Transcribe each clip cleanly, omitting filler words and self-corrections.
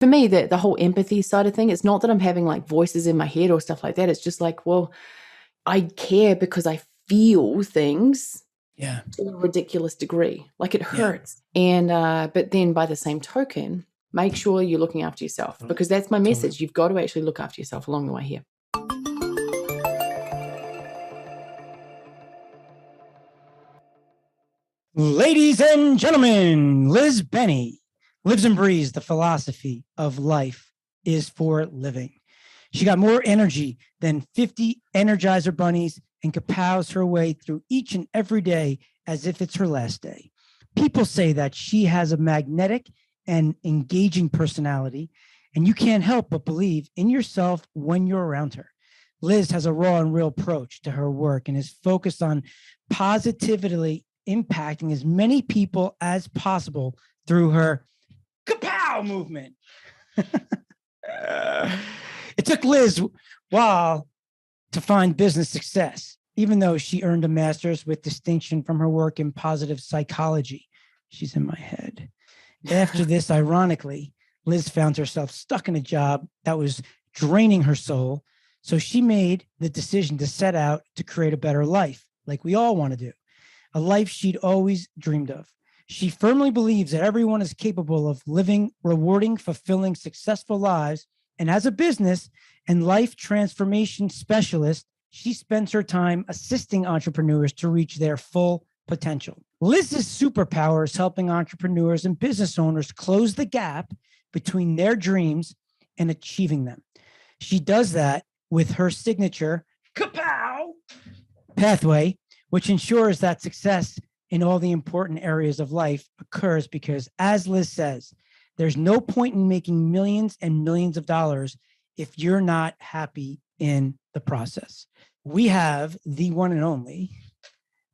for me, the whole empathy side of thing, it's not that I'm having like voices in my head or stuff like that. It's just like, well, I care because I feel things to a ridiculous degree. Like it hurts. And, but then by the same token, make sure you're looking after yourself, because that's my message. You've got to actually look after yourself along the way here. Ladies and gentlemen, Liz Benny lives and breathes the philosophy of life is for living. She got more energy than 50 Energizer bunnies and kapows her way through each and every day as if it's her last day. People say that she has a magnetic and engaging personality, and you can't help but believe in yourself when you're around her. Liz has a raw and real approach to her work and is focused on positively impacting as many people as possible through her kapow movement. It took Liz a while to find business success, even though she earned a master's with distinction from her work in positive psychology. She's in my head. After this, ironically, Liz found herself stuck in a job that was draining her soul. So she made the decision to set out to create a better life, like we all want to do, a life she'd always dreamed of. She firmly believes that everyone is capable of living rewarding, fulfilling, successful lives. And as a business and life transformation specialist, she spends her time assisting entrepreneurs to reach their full potential. Liz's superpower is helping entrepreneurs and business owners close the gap between their dreams and achieving them. She does that with her signature kapow pathway, which ensures that success in all the important areas of life occurs because, as Liz says, there's no point in making millions and millions of dollars if you're not happy in the process. We have the one and only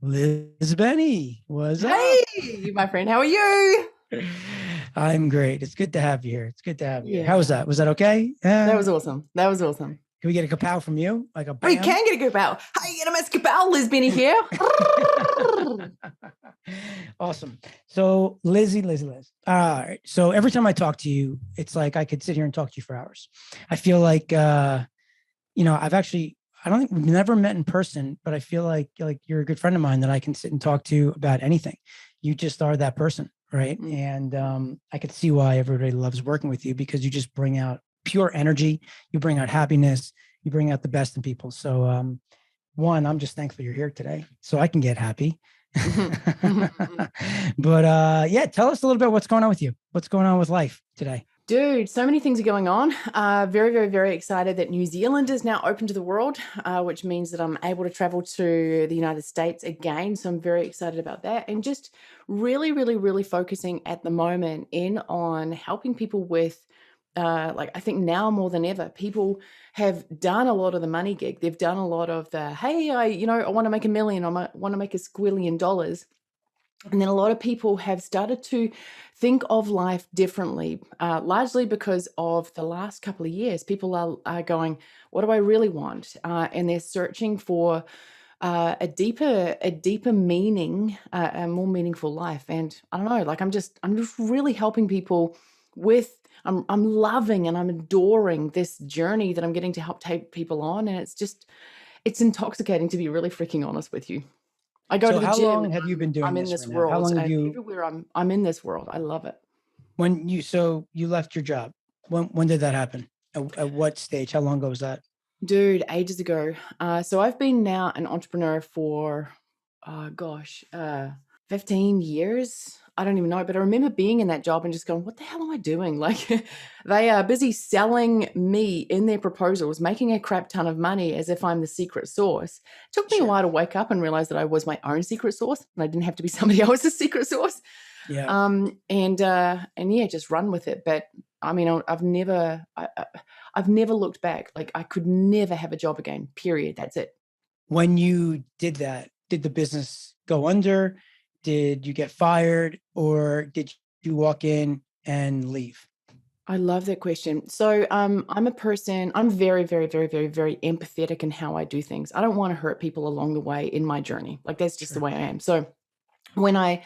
Liz Benny. What's up? Hey, my friend, how are you? I'm great. It's good to have you here. It's good to have you. How was that? Was that okay? That was awesome. That was awesome. Can we get a kapow from you? Like a bam? We can get a kapow. Hey, NMS kapow, Liz Benny here. Awesome. So Liz. All right. So every time I talk to you, it's like I could sit here and talk to you for hours. I feel like, I don't think we've never met in person, but I feel like you're a good friend of mine that I can sit and talk to about anything. You just are that person, right? Mm-hmm. And I could see why everybody loves working with you, because you just bring out pure energy. You bring out happiness. You bring out the best in people. So one, I'm just thankful you're here today so I can get happy. But yeah, tell us a little bit what's going on with you. What's going on with life today? Dude, so many things are going on. Very, very, very excited that New Zealand is now open to the world, which means that I'm able to travel to the United States again. So I'm very excited about that. And just really, really, really focusing at the moment in on helping people with, I think now more than ever, people have done a lot of the money gig. They've done a lot of the, hey, I want to make $1 million. I want to make $1 squillion. And then a lot of people have started to think of life differently, largely because of the last couple of years. People are going, what do I really want? And they're searching for a deeper meaning, a more meaningful life. And I don't know, like I'm just really helping people with. I'm loving and I'm adoring this journey that I'm getting to help take people on, and it's intoxicating, to be really freaking honest with you. I go to the gym. How long have you been doing this? I'm in this right world. How long have you? Everywhere I'm in this world. I love it. When you left your job, when did that happen? At what stage? How long ago was that? Dude, ages ago. So I've been now an entrepreneur for, 15 years. I don't even know, but I remember being in that job and just going, what the hell am I doing? Like they are busy selling me in their proposals, making a crap ton of money as if I'm the secret sauce. It took me a while to wake up and realize that I was my own secret sauce and I didn't have to be somebody else's secret sauce. Yeah. And yeah, just run with it. But I mean, I've never looked back. Like I could never have a job again, period. That's it. When you did that, did the business go under? Did you get fired, or did you walk in and leave? I love that question. So I'm a person, I'm very, very, very, very, very empathetic in how I do things. I don't want to hurt people along the way in my journey. Like that's just the way I am. So when I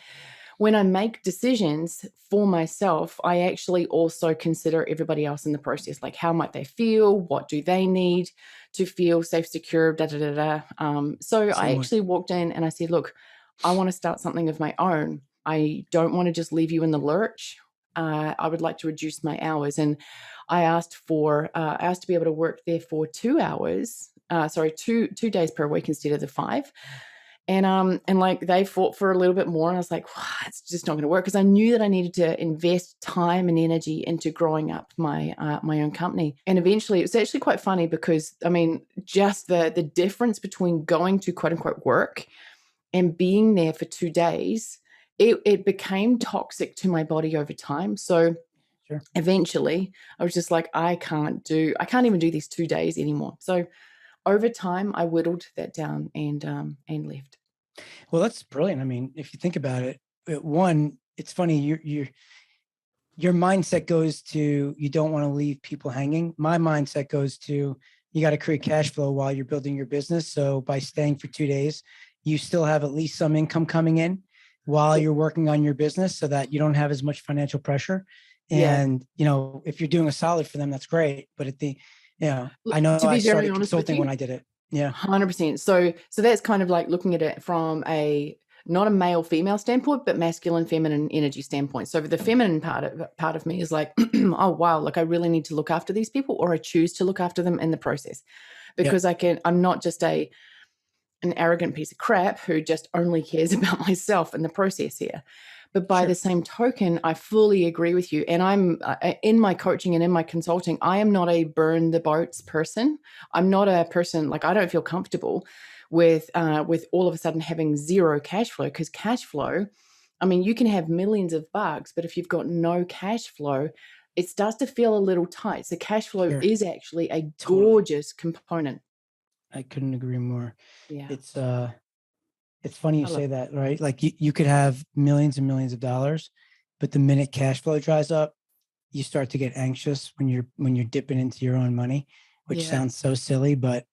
when I make decisions for myself, I actually also consider everybody else in the process. Like, how might they feel? What do they need to feel safe, secure, da da da da. So I Same way. actually walked in and I said, look, I want to start something of my own. I don't want to just leave you in the lurch. I would like to reduce my hours. And I asked to be able to work there for 2 hours, two days per week instead of the 5. And like they fought for a little bit more, and I was like, wow, it's just not going to work, because I knew that I needed to invest time and energy into growing up my own company. And eventually, it was actually quite funny, because I mean, just the difference between going to quote unquote work and being there for 2 days, it became toxic to my body over time. So Sure. eventually, I was just like, I can't even do these 2 days anymore. So over time, I whittled that down and left. Well, that's brilliant. I mean, if you think about it, one, it's funny. Your mindset goes to you don't want to leave people hanging. My mindset goes to you got to create cash flow while you're building your business. So by staying for 2 days, you still have at least some income coming in while Yeah. you're working on your business, so that you don't have as much financial pressure. Yeah. And if you're doing a solid for them, that's great. But I know To I be very started honest with consulting you, when I did it. Yeah, 100%. So that's kind of like looking at it from a not a male female standpoint, but masculine feminine energy standpoint. So the feminine part of me is like, oh wow, like I really need to look after these people, or I choose to look after them in the process, yeah, because I'm not just an arrogant piece of crap who just only cares about myself in the process here. But by the sure. same token, I fully agree with you. And I'm in my coaching and in my consulting, I am not a burn the boats person. I'm not a person, like, I don't feel comfortable with all of a sudden having zero cash flow, because cash flow, I mean, you can have millions of bucks, but if you've got no cash flow, it starts to feel a little tight. So cash flow Sure. is actually a Totally. gorgeous component. I couldn't agree more. Yeah, It's funny you I love say it. that, right? Like you could have millions and millions of dollars, but the minute cash flow dries up, you start to get anxious when you're dipping into your own money, which Yeah. sounds so silly, but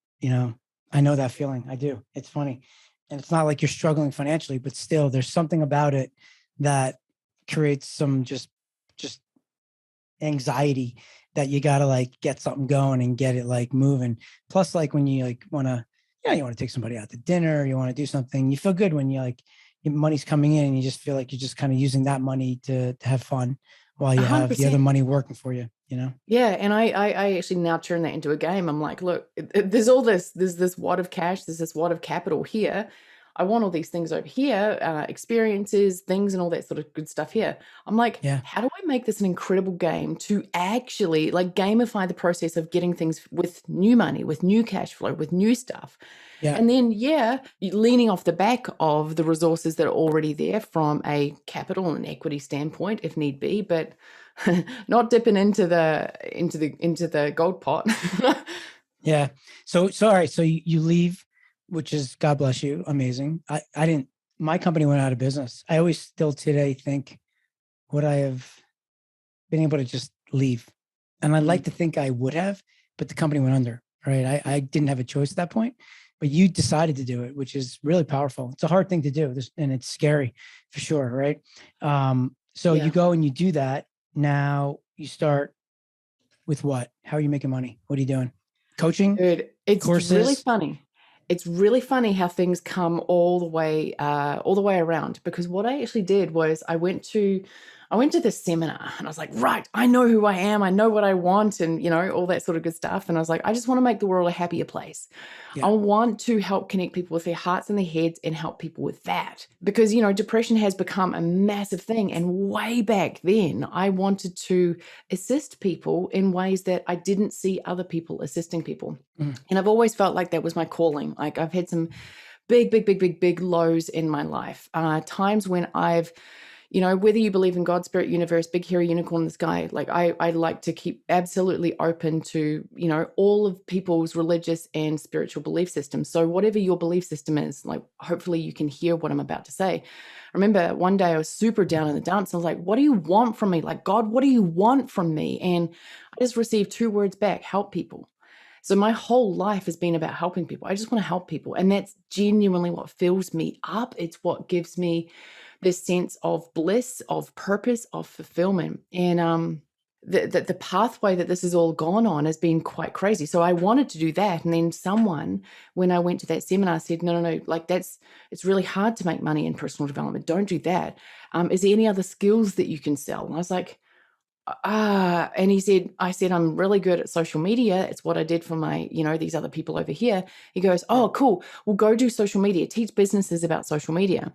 I know that feeling. I do. It's funny. And it's not like you're struggling financially, but still there's something about it that creates some just anxiety that you got to like get something going and get it like moving. Plus, like when you like want to, you want to take somebody out to dinner, you want to do something, you feel good when you like your money's coming in and you just feel like you're just kind of using that money to have fun while you have the other 100%. money working for you. Yeah, and I actually now turn that into a game. I'm like, look, there's this wad of cash, there's this wad of capital here. I want all these things over here, experiences, things, and all that sort of good stuff here. I'm like, Yeah. how do I make this an incredible game to actually like gamify the process of getting things with new money, with new cash flow, with new stuff? Yeah. And then, yeah, leaning off the back of the resources that are already there from a capital and equity standpoint, if need be, but not dipping into the gold pot. Yeah. So all right. So you leave, which is God bless you. Amazing. I didn't, my company went out of business. I always still today think, would I have been able to just leave? And I Mm, like to think I would have, but the company went under. Right. I didn't have a choice at that point, but you decided to do it, which is really powerful. It's a hard thing to do, and it's scary for sure. Right. So you yeah. go and you do that. Now you start with what? How are you making money? What are you doing? Coaching, Dude, it's really courses? funny. It's really funny how things come all the way around. Because what I actually did was I went to this seminar, and I was like, right, I know who I am, I know what I want, and all that sort of good stuff. And I was like, I just want to make the world a happier place. I Yeah. want to help connect people with their hearts and their heads, and help people with that. Because, depression has become a massive thing. And way back then, I wanted to assist people in ways that I didn't see other people assisting people. Mm. And I've always felt like that was my calling. Like, I've had some big, big, big, big, big lows in my life. Times when whether you believe in God, spirit, universe, big hairy unicorn in the sky, like I like to keep absolutely open to, all of people's religious and spiritual belief systems. So whatever your belief system is, like, hopefully you can hear what I'm about to say. I remember one day I was super down in the dumps. I was like, what do you want from me? Like, God, what do you want from me? And I just received 2 words back: help people. So my whole life has been about helping people. I just want to help people. And that's genuinely what fills me up. It's what gives me this sense of bliss, of purpose, of fulfillment. And the pathway that this has all gone on has been quite crazy. So I wanted to do that. And then someone, when I went to that seminar, said, no, like it's really hard to make money in personal development. Don't do that. Is there any other skills that you can sell? And I was like, and I said, I'm really good at social media. It's what I did for my, these other people over here. He goes, oh, cool. Well, go do social media, teach businesses about social media.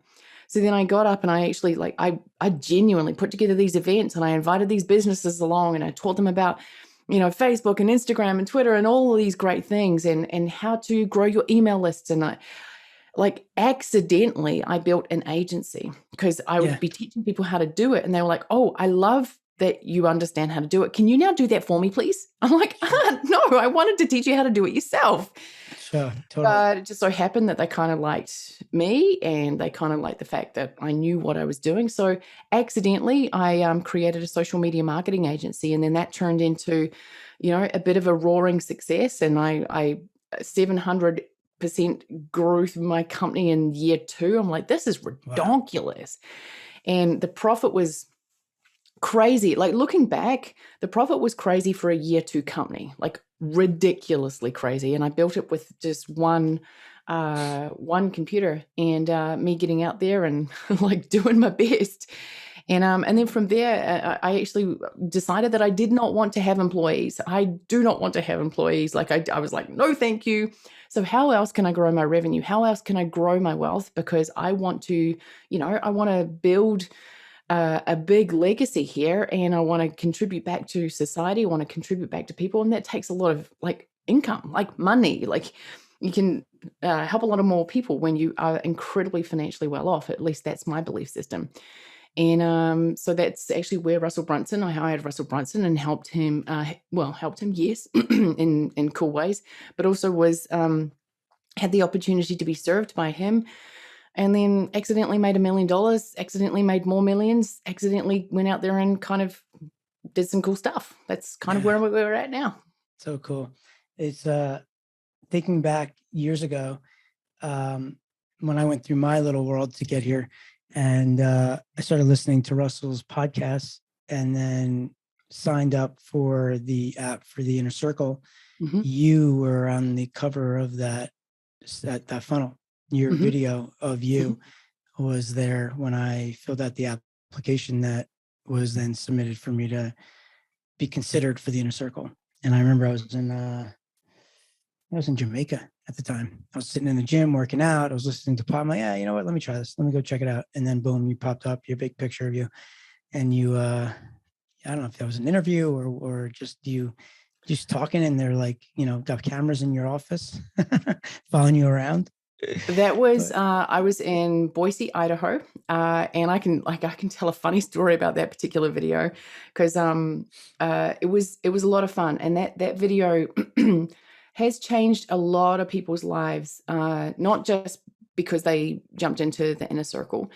So then I got up and I actually I genuinely put together these events and I invited these businesses along and I taught them about, Facebook and Instagram and Twitter and all of these great things and how to grow your email lists. And accidentally I built an agency because I would be teaching people how to do it. And they were like, oh, I love that you understand how to do it. Can you now do that for me, please? I'm like, no, I wanted to teach you how to do it yourself. Sure, totally. But it just so happened that they kind of liked me and they kind of liked the fact that I knew what I was doing. So accidentally, I created a social media marketing agency, and then that turned into, a bit of a roaring success. And I 700% grew my company in year 2. I'm like, this is ridiculous. Wow. And the profit was crazy. Like looking back, the profit was crazy for a year 2 company, like ridiculously crazy. And I built it with just one computer and me getting out there and like doing my best. And then from there, I actually decided that I did not want to have employees. I do not want to have employees. Like I was like, no, thank you. So how else can I grow my revenue? How else can I grow my wealth? Because I want to, I want to build a big legacy here, and I want to contribute back to society. I want to contribute back to people, and that takes a lot of income, like money. Like you can help a lot of more people when you are incredibly financially well off. At least that's my belief system. And so that's actually where I hired Russell Brunson and helped him. Yes, in cool ways, but also was had the opportunity to be served by him. And then accidentally made $1 million, accidentally made more millions, accidentally went out there and kind of did some cool stuff. That's kind of where we're at now. So cool. It's thinking back years ago, when I went through my little world to get here, and I started listening to Russell's podcasts and then signed up for the app for the Inner Circle. Mm-hmm. You were on the cover of that funnel. Your video of you was there when I filled out the application that was then submitted for me to be considered for the Inner Circle. And I remember I was in Jamaica at the time. I was sitting in the gym working out. I was listening to pop. I'm like, yeah, you know what? Let me try this. Let me go check it out. And then boom, you popped up, your big picture of you. And you, I don't know if that was an interview or just you just talking, and they're like, got cameras in your office following you around. That was I was in Boise, Idaho, and I can tell a funny story about that particular video because it was a lot of fun, and that video has changed a lot of people's lives, not just because they jumped into the Inner Circle,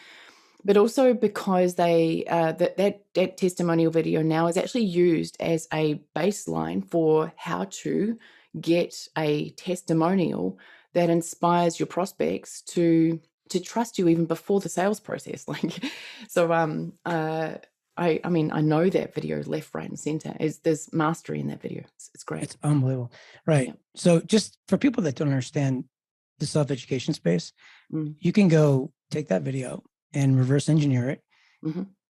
but also because they that testimonial video now is actually used as a baseline for how to get a testimonial that inspires your prospects to trust you even before the sales process. So I mean, I know that video left, right, and center. There's mastery in that video. It's great. It's unbelievable. Right. Yeah. So just for people that don't understand the self-education space, you can go take that video and reverse engineer it,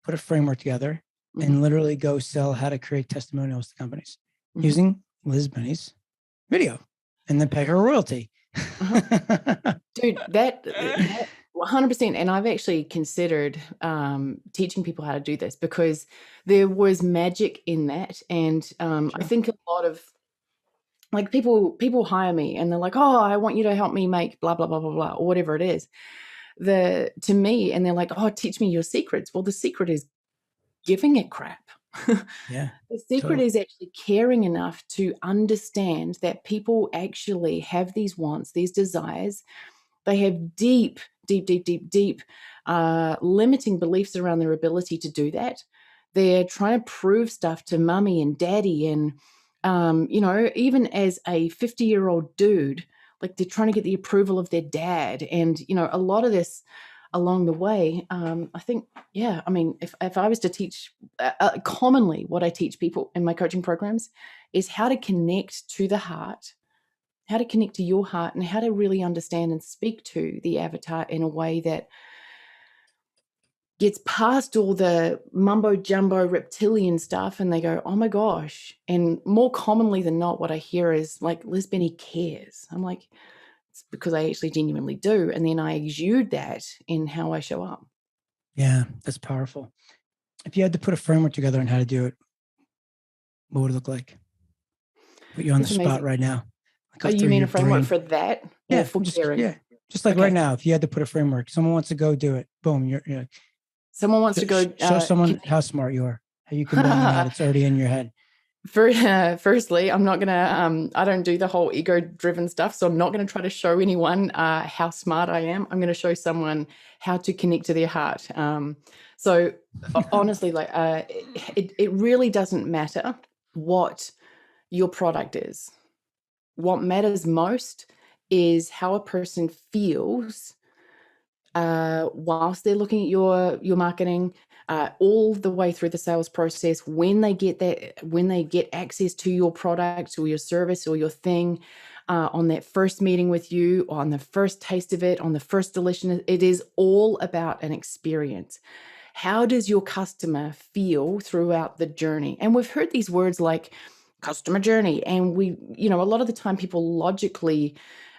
put a framework together, and literally go sell how to create testimonials to companies using Liz Benny's video, and then pay her a royalty. Dude, that 100%. And I've actually considered teaching people how to do this because there was magic in that. And I think a lot of people hire me and they're like, oh, I want you to help me make blah, blah, blah, blah, blah, or whatever it is. To me, and they're like, oh, teach me your secrets. Well, the secret is giving a crap. Yeah. The secret is actually caring enough to understand that people actually have these wants, these desires. They have deep limiting beliefs around their ability to do that. They're trying to prove stuff to mommy and daddy. And, even as a 50-year-old dude, like they're trying to get the approval of their dad. And, a lot of this, along the way. I think, yeah, I mean, if I was to teach commonly what I teach people in my coaching programs is how to connect to the heart, how to connect to your heart, and how to really understand and speak to the avatar in a way that gets past all the mumbo jumbo reptilian stuff and they go, oh my gosh. And more commonly than not, what I hear is like, Liz Benny cares. I'm like, it's because I actually genuinely do. And then I exude that in how I show up. Yeah, that's powerful. If you had to put a framework together on how to do it, what would it look like? Put you on the That's spot amazing. right now. Oh, Go you through mean your a framework brain. for that or for caring? Just like right Okay. now, if you had to put a framework, someone wants to go do it. Boom, you're Someone wants to go show someone connect. how smart you are, how you can bang them out. It's already in your head. Firstly, I'm not gonna. I don't do the whole ego-driven stuff, so I'm not gonna try to show anyone how smart I am. I'm gonna show someone how to connect to their heart. So honestly, like it really doesn't matter what your product is. What matters most is how a person feels whilst they're looking at your marketing, all the way through the sales process, when they get that, when they get access to your product or your service or your thing, on that first meeting with you, on the first taste of it, on the first delicious, it is all about an experience. How does your customer feel throughout the journey? And we've heard these words like customer journey, and a lot of the time people logically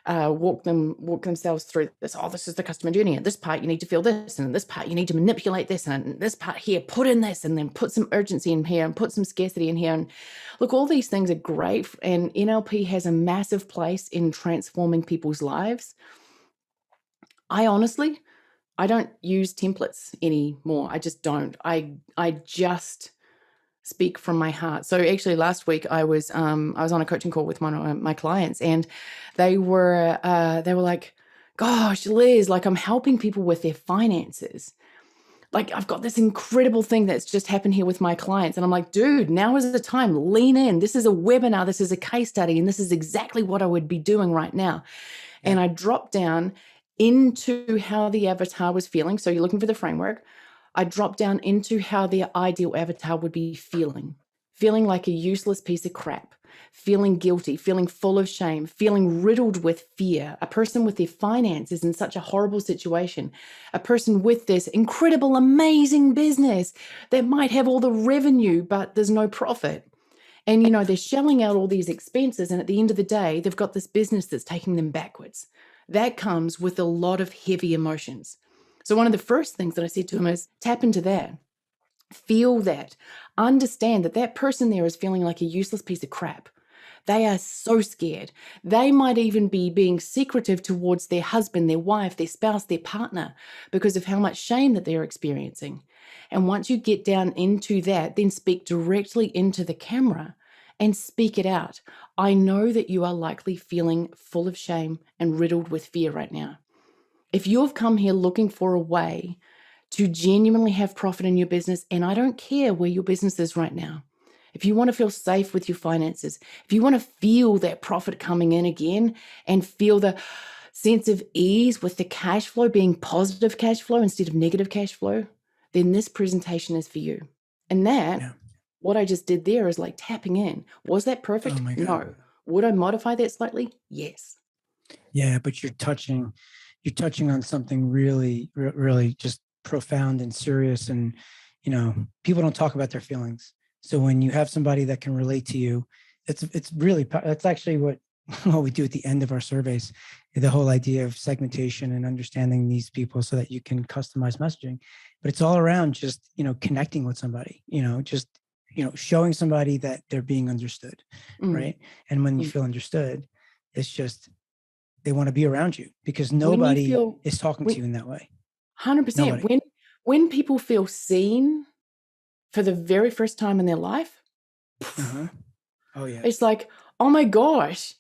walk themselves through this. Oh, this is the customer journey. And this part you need to feel this, and this part you need to manipulate this, and this part here put in this, and then put some urgency in here, and put some scarcity in here. And look, all these things are great, and NLP has a massive place in transforming people's lives. I don't use templates anymore. I just don't. I just speak from my heart. So actually last week I was on a coaching call with one of my clients, and they were like, gosh, Liz, like I'm helping people with their finances. Like I've got this incredible thing that's just happened here with my clients. And I'm like, dude, now is the time. Lean in. This is a webinar. This is a case study. And this is exactly what I would be doing right now. Yeah. And I dropped down into how the avatar was feeling. So you're looking for the framework. I dropped down into how the ideal avatar would be feeling like a useless piece of crap, feeling guilty, feeling full of shame, feeling riddled with fear, a person with their finances in such a horrible situation, a person with this incredible, amazing business that might have all the revenue, but there's no profit. And, they're shelling out all these expenses. And at the end of the day, they've got this business that's taking them backwards. That comes with a lot of heavy emotions. So one of the first things that I said to him is tap into that, feel that, understand that that person there is feeling like a useless piece of crap. They are so scared. They might even be being secretive towards their husband, their wife, their spouse, their partner, because of how much shame that they're experiencing. And once you get down into that, then speak directly into the camera and speak it out. I know that you are likely feeling full of shame and riddled with fear right now. If you've come here looking for a way to genuinely have profit in your business, and I don't care where your business is right now, if you want to feel safe with your finances, if you want to feel that profit coming in again and feel the sense of ease with the cash flow being positive cash flow instead of negative cash flow, then this presentation is for you. And Yeah. what I just did there is like tapping in. Was that perfect? Oh my God. No. Would I modify that slightly? Yes. Yeah, but you're touching on something really, really just profound and serious. And people don't talk about their feelings. So when you have somebody that can relate to you, it's really that's actually what what we do at the end of our surveys. The whole idea of segmentation and understanding these people so that you can customize messaging. But it's all around just connecting with somebody. Just showing somebody that they're being understood, Mm, right? And when you mm. feel understood, it's just they want to be around you because When you nobody feel is talking to when you in that way. 100%, Nobody. when people feel seen for the very first time in their life, Uh-huh. Oh yeah. it's like, oh my gosh,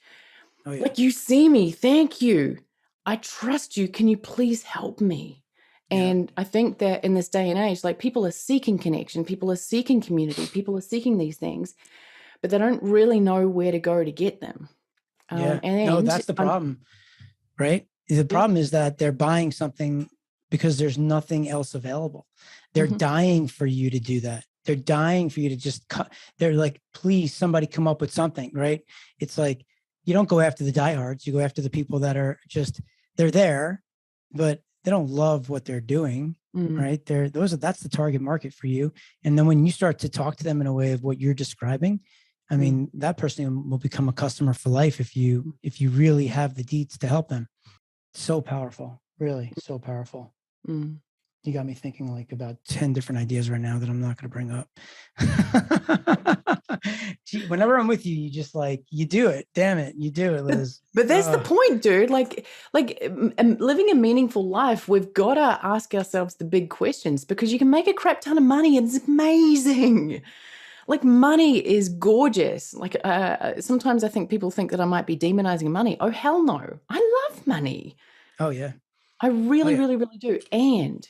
Oh yeah. like you see me, thank you. I trust you. Can you please help me? Yeah. And I think that in this day and age, like people are seeking connection, people are seeking community, people are seeking these things, but they don't really know where to go to get them. Yeah. No, And that's the problem, right? The yeah, problem is that they're buying something because there's nothing else available. They're Mhm. dying for you to do that. They're dying for you to just cut. They're like, please, somebody come up with something, right? It's like, you don't go after the diehards. You go after the people that are just, they're there, but they don't love what they're doing, Mm. right? That's the target market for you. And then when you start to talk to them in a way of what you're describing, I Mm. mean, that person will become a customer for life if you really have the deeds to help them. So powerful, really so powerful. Mm. You got me thinking like about 10 different ideas right now that I'm not going to bring up. Gee, whenever I'm with you, you just like, you do it. Damn it. You do it, Liz. But that's the point, dude. Living a meaningful life, we've got to ask ourselves the big questions, because you can make a crap ton of money and it's amazing. Like, money is gorgeous. Like, sometimes I think people think that I might be demonizing money. Oh, hell no. I love money. Oh, yeah. I Oh, really, yeah. really, really do. And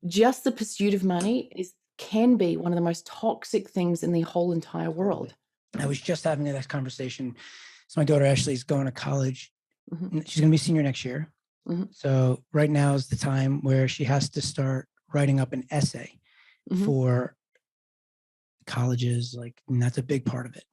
just the pursuit of money can be one of the most toxic things in the whole entire world. I was just having that conversation. So my daughter Ashley is going to college. Mhm. She's going to be a senior next year. Mhm. So right now is the time where she has to start writing up an essay Mhm. for colleges, like, and that's a big part of it.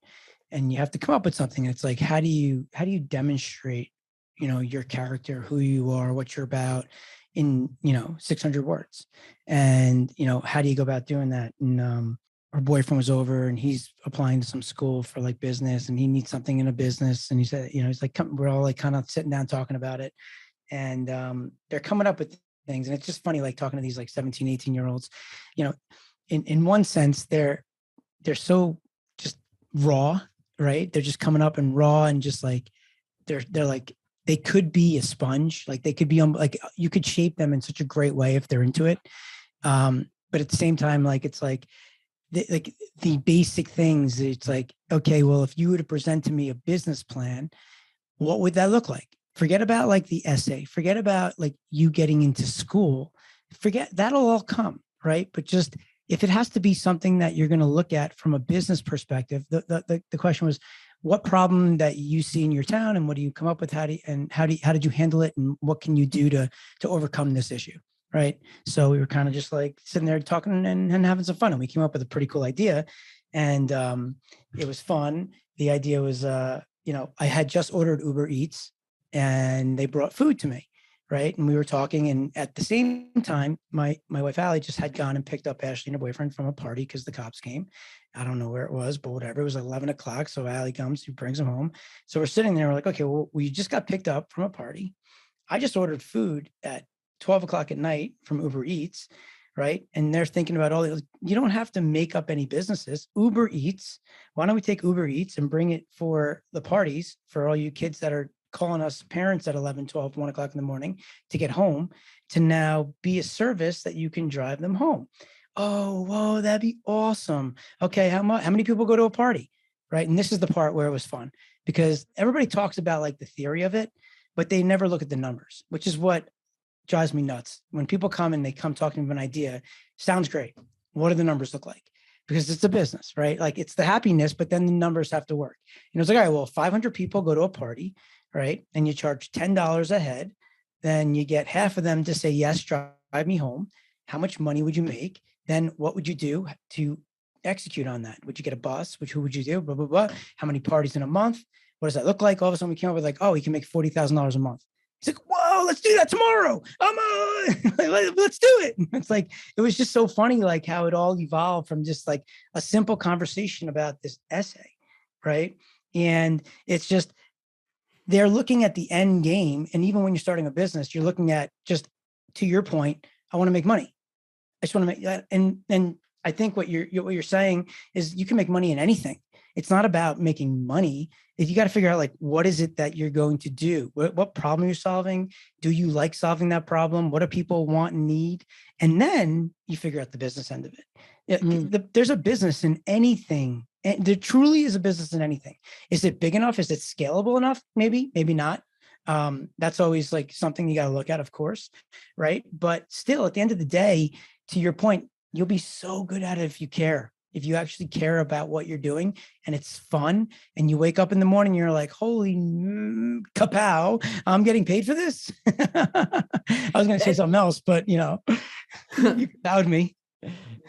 And you have to come up with something. It's like, how do you demonstrate, your character, who you are, what you're about in, 600 words. And, how do you go about doing that? And her boyfriend was over and he's applying to some school for like business, and he needs something in a business. And he said, he's like, we're all like kind of sitting down talking about it. And they're coming up with things. And it's just funny, like talking to these like 17, 18-year-olds, in one sense, they're so just raw, right? They're just coming up and raw, and just like they're like, they could be a sponge. Like they could be like, you could shape them in such a great way if they're into it. But at the same time, like it's like the basic things. It's like, okay, well, if you were to present to me a business plan, what would that look like? Forget about like the essay. Forget about like you getting into school. Forget that'll all come, right? But just if it has to be something that you're going to look at from a business perspective, the question was, what problem that you see in your town, and what do you come up with? How did you handle it, and what can you do to overcome this issue, right? So we were kind of just like sitting there talking and having some fun, and we came up with a pretty cool idea, and it was fun. The idea was, I had just ordered Uber Eats, and they brought food to me, right? And we were talking, and at the same time, my wife Allie just had gone and picked up Ashley and her boyfriend from a party because the cops came. I don't know where it was, but whatever. It was 11 o'clock. So Allie comes, she brings them home. So we're sitting there, we're like, okay, well, we just got picked up from a party. I just ordered food at 12 o'clock at night from Uber Eats, right? And they're thinking about you don't have to make up any businesses. Uber Eats, why don't we take Uber Eats and bring it for the parties for all you kids that are calling us parents at 11, 12, 1 o'clock in the morning to get home, to now be a service that you can drive them home. Oh, whoa, that'd be awesome. Okay, how many people go to a party, right? And this is the part where it was fun, because everybody talks about like the theory of it, but they never look at the numbers, which is what drives me nuts. When people come and they come talking about an idea, sounds great. What do the numbers look like? Because it's a business, right? Like it's the happiness, but then the numbers have to work. It's like, all right, well, 500 people go to a party, right? And you charge $10 a head. Then you get half of them to say, yes, drive me home. How much money would you make? Then what would you do to execute on that? Would you get a bus? Who would you do? Blah, blah, blah. How many parties in a month? What does that look like? All of a sudden we came up with like, oh, you can make $40,000 a month. He's like, whoa, let's do that tomorrow. Let's do it. It's like, it was just so funny, like how it all evolved from just like a simple conversation about this essay, right? And it's just, they're looking at the end game. And even when you're starting a business, you're looking at, just to your point, I want to make money. I just want to make that. And I think what you're saying is you can make money in anything. It's not about making money. If you got to figure out like, what is it that you're going to do? What problem you're solving? Do you like solving that problem? What do people want and need? And then you figure out the business end of it. There's a business in anything. And there truly is a business in anything. Is it big enough? Is it scalable enough? Maybe not. That's always like something you got to look at, of course. Right. But still, at the end of the day, to your point, you'll be so good at it if you care. if you actually care about what you're doing and it's fun, and you wake up in the morning, you're like, holy kapow, I'm getting paid for this. I was going to say something else, but you kapowed me.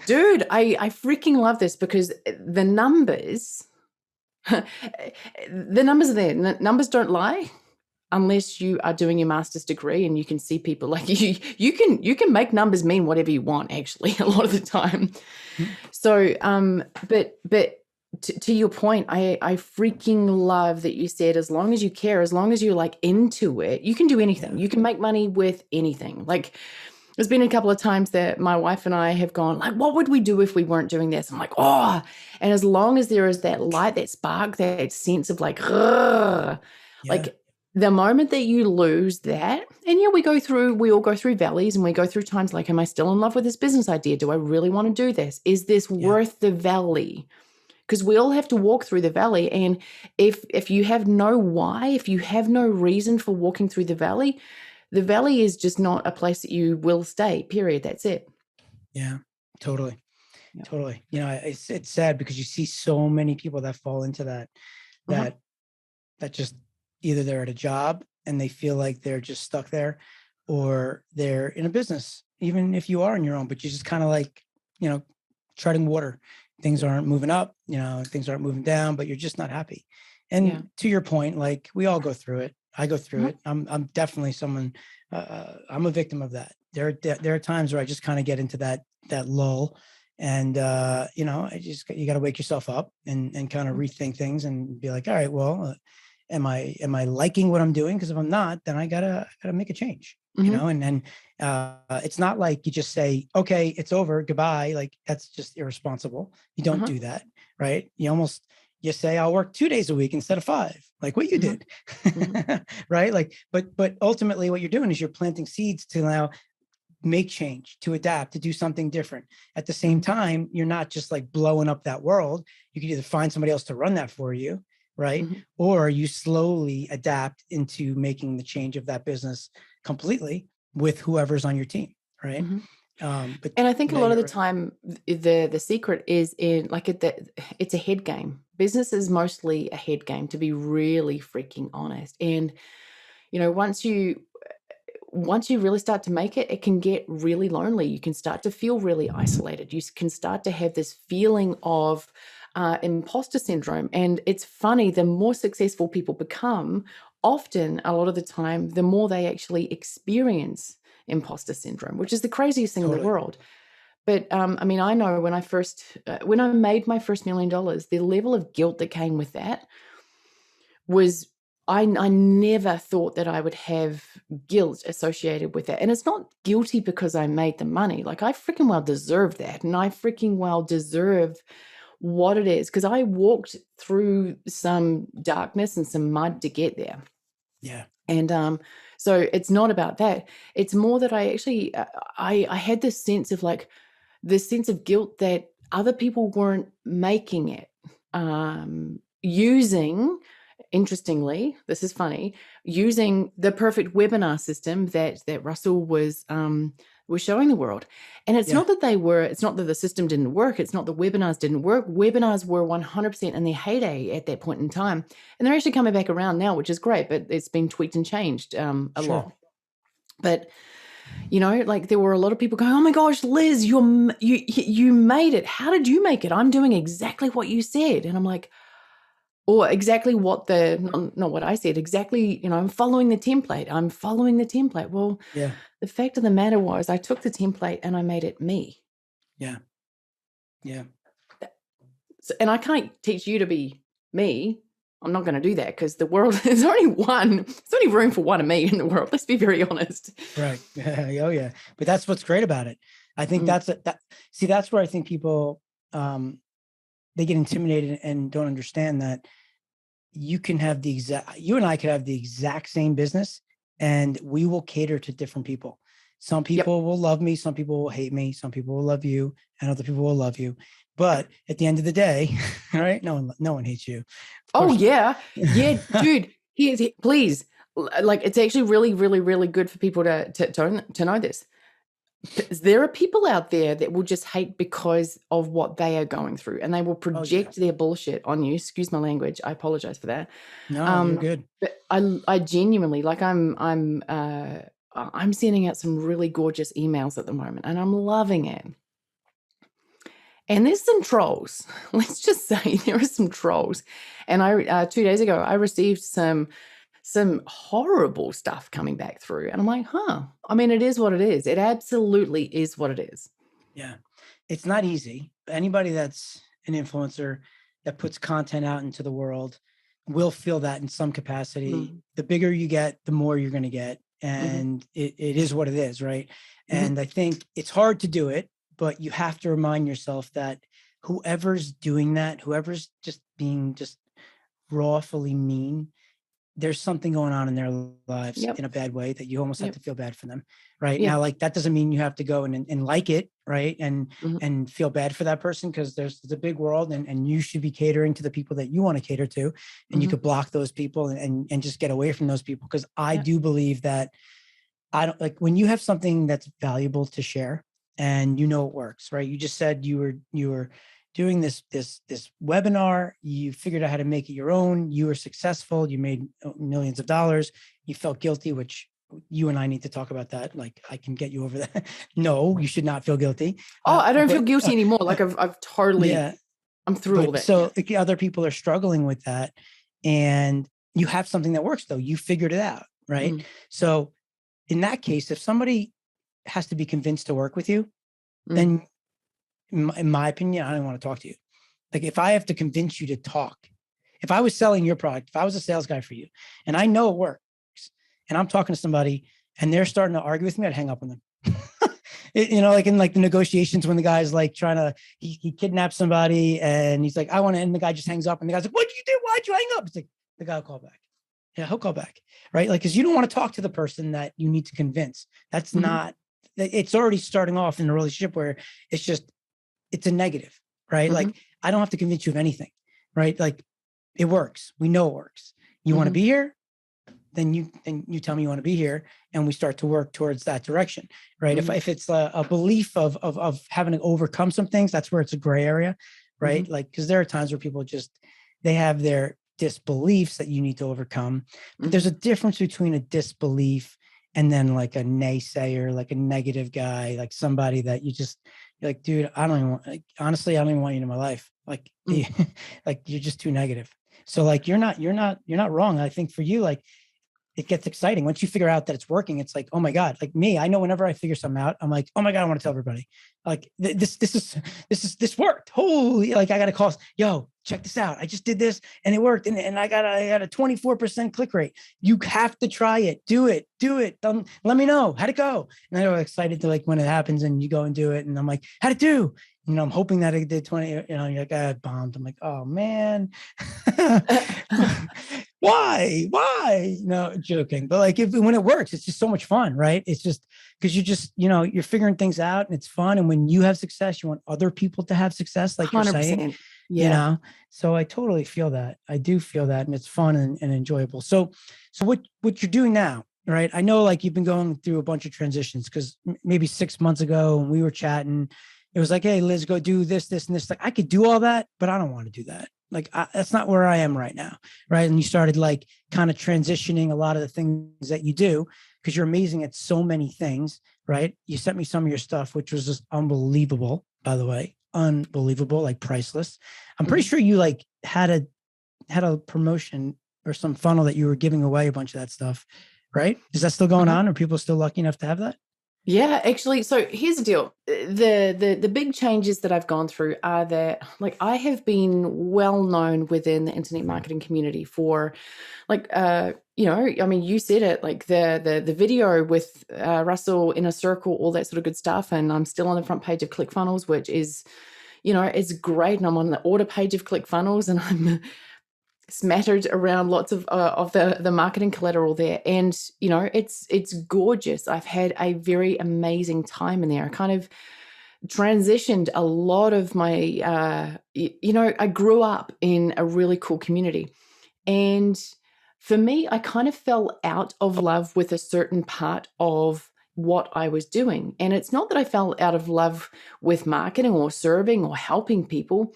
Dude, I freaking love this because the numbers, the numbers are there. Numbers don't lie unless you are doing your master's degree and you can see people like you can make numbers mean whatever you want, actually, a lot of the time. So, but to your point, I freaking love that you said, as long as you care, as long as you're like into it, you can do anything. You can make money with anything. Like, there's been a couple of times that my wife and I have gone like, what would we do if we weren't doing this? I'm like, oh, and as long as there is that light, that spark, that sense of like, like the moment that you lose that, and we all go through valleys, and we go through times like, am I still in love with this business idea? Do I really want to do this? Is this worth the valley? Because we all have to walk through the valley. And if you have no why, if you have no reason for walking through the valley is just not a place that you will stay, period. That's it. Yeah, totally. Yeah. Totally. It's sad because you see so many people that fall into that just either they're at a job and they feel like they're just stuck there, or they're in a business, even if you are on your own, but you're just kind of like, treading water. Things aren't moving up, things aren't moving down, but you're just not happy. And to your point, like, we all go through it. I go through it. I'm definitely someone, I'm a victim of that. There are times where I just kind of get into that lull, and you got to wake yourself up and kind of rethink things and be like, all right, well, am I liking what I'm doing? Because if I'm not, then I gotta make a change. And then it's not like you just say, okay, it's over, goodbye. Like, that's just irresponsible. You don't do that, right? You say, I'll work 2 days a week instead of 5, like what you did, right? Like, but ultimately what you're doing is you're planting seeds to now make change, to adapt, to do something different. At the same time, you're not just like blowing up that world. You could either find somebody else to run that for you, right? Or you slowly adapt into making the change of that business completely with whoever's on your team, right? And I think a lot of the time, the secret is in like it's a head game. Business is mostly a head game, to be really freaking honest. And once you really start to make it, it can get really lonely. You can start to feel really isolated. You can start to have this feeling of imposter syndrome. And it's funny, the more successful people become, often a lot of the time, the more they actually experience imposter syndrome, which is the craziest thing in the world. But I know when I made my first $1 million, the level of guilt that came with that was, I never thought that I would have guilt associated with that. And it's not guilty because I made the money. Like, I freaking well deserve that. And I freaking well deserve what it is, because I walked through some darkness and some mud to get there. Yeah. And so it's not about that. It's more that I actually, I had this sense of guilt that other people weren't making it, using, interestingly, this is funny, using the perfect webinar system that Russell was showing the world. And it's not that it's not that the system didn't work. It's not the webinars didn't work. Webinars were 100% in their heyday at that point in time. And they're actually coming back around now, which is great, but it's been tweaked and changed a lot. But, like, there were a lot of people going, oh my gosh, Liz, you made it. How did you make it? I'm doing exactly what you said. And I'm like, or exactly what not what I said, exactly, I'm following the template. Well, the fact of the matter was, I took the template and I made it me. Yeah. Yeah. So, and I can't teach you to be me. I'm not going to do that, because the world, there's only room for one of me in the world. Let's be very honest. Right. Oh yeah. But that's what's great about it. I think that's where I think people, they get intimidated and don't understand that you and I could have the exact same business, and we will cater to different people. Some people will love me, some people will hate me, some people will love you, and other people will love you. But at the end of the day, right? No one hates you. Oh yeah. Yeah, dude, please. Like, it's actually really, really, really good for people to know this. There are people out there that will just hate because of what they are going through, and they will Oh yeah. project their bullshit on you. Excuse my language. I apologize for that. No, you're good. But I genuinely, like, I'm sending out some really gorgeous emails at the moment, and I'm loving it. And there's some trolls. Let's just say there are some trolls. And I 2 days ago, I received some horrible stuff coming back through, and I'm like, huh. I mean, it is what it is. It absolutely is what it is. Yeah. It's not easy. Anybody that's an influencer that puts content out into the world will feel that in some capacity. Mhm. The bigger you get, the more you're going to get. Mhm. And it is what it is, right? Mhm. And I think it's hard to do it, but you have to remind yourself that whoever's doing that, whoever's just being just rawfully mean, there's something going on in their lives Yep. in a bad way that you almost have Yep. to feel bad for them. Right Yeah. now, like that doesn't mean you have to go and like it, right? Mhm. And feel bad for that person, because there's a big world, and you should be catering to the people that you want to cater to. And you Mhm. could block those people and just get away from those people. Cause I Yeah. do believe that I don't like when you have something that's valuable to share and you know it works, right? You just said you were doing this webinar, you figured out how to make it your own, you were successful, you made millions of dollars, you felt guilty, which you and I need to talk about that. Like I can get you over that. No, you should not feel guilty. Oh, I don't feel But guilty anymore. Like I've totally yeah, I'm through all but that. Yeah. so like, other people are struggling with that, and you have something that works though. You figured it out, right? Mhm. So in that case, if somebody has to be convinced to work with you, Mm. then in my opinion, I don't want to talk to you. Like if I have to convince you to talk, if I was selling your product, if I was a sales guy for you and I know it works and I'm talking to somebody and they're starting to argue with me, I'd hang up on them. Like in like the negotiations when the guy's like trying to, he kidnaps somebody and he's like, I want to, and the guy just hangs up and the guy's like, what'd you do? Why'd you hang up? It's like, the guy will call back. Yeah, he'll call back. Right. Like, cause you don't want to talk to the person that you need to convince. That's Mhm. not, it's already starting off in a relationship where it's just, it's a negative, right? Mhm. Like, I don't have to convince you of anything, right? Like, it works. We know it works. You want to Mhm. be here, then you tell me you want to be here, and we start to work towards that direction, right? If Mhm. if it's a belief of having to overcome some things, that's where it's a gray area, right? Mhm. Like, because there are times where people just they have their disbeliefs that you need to overcome, but there's Mhm. a difference between a disbelief and then like a naysayer, like a negative guy, like somebody that you're like, dude, I don't even want, like, honestly, I don't even want you in my life. Like, Mm. like you're just too negative. So like you're not wrong. I think for you, like it gets exciting once you figure out that it's working. It's like, oh my god, like me, I know whenever I figure something out, I'm like, oh my god, I want to tell everybody. Like this worked. Holy, like I got to call, yo, check this out, I just did this and it worked, and I got a 24% click rate. You have to try it. Do it. Let me know how'd it go. And I'm excited to like when it happens and you go and do it, and I'm like, how'd it do? I'm hoping that it did 20, you're like, I bombed. I'm like, oh man. Why? No, joking. But like if when it works, it's just so much fun, right? It's just because you're figuring things out and it's fun. And when you have success, you want other people to have success, like you're saying, 100%. you Yeah. know. So I totally feel that. I do feel that, and it's fun and enjoyable. So what you're doing now, right? I know like you've been going through a bunch of transitions because maybe 6 months ago when we were chatting, it was like, hey, Liz, go do this, and this. Like I could do all that, but I don't want to do that. Like that's not where I am right now, right? And you started like kind of transitioning a lot of the things that you do because you're amazing at so many things, right? You sent me some of your stuff, which was just unbelievable, by the way, unbelievable, like priceless. I'm pretty Mhm. sure you like had a promotion or some funnel that you were giving away a bunch of that stuff, right? Is that still going Uh-huh. on? Are people still lucky enough to have that? Yeah, actually, so here's the deal. The big changes that I've gone through are that, like, I have been well known within the internet marketing community for, like, I mean, you said it, like the video with Russell in a circle, all that sort of good stuff, and I'm still on the front page of ClickFunnels, which is, it's great, and I'm on the order page of ClickFunnels, and I'm smattered around lots of the marketing collateral there, and it's gorgeous. I've had a very amazing time in there. I kind of transitioned a lot of my I grew up in a really cool community, and for me, I kind of fell out of love with a certain part of what I was doing. And it's not that I fell out of love with marketing or serving or helping people.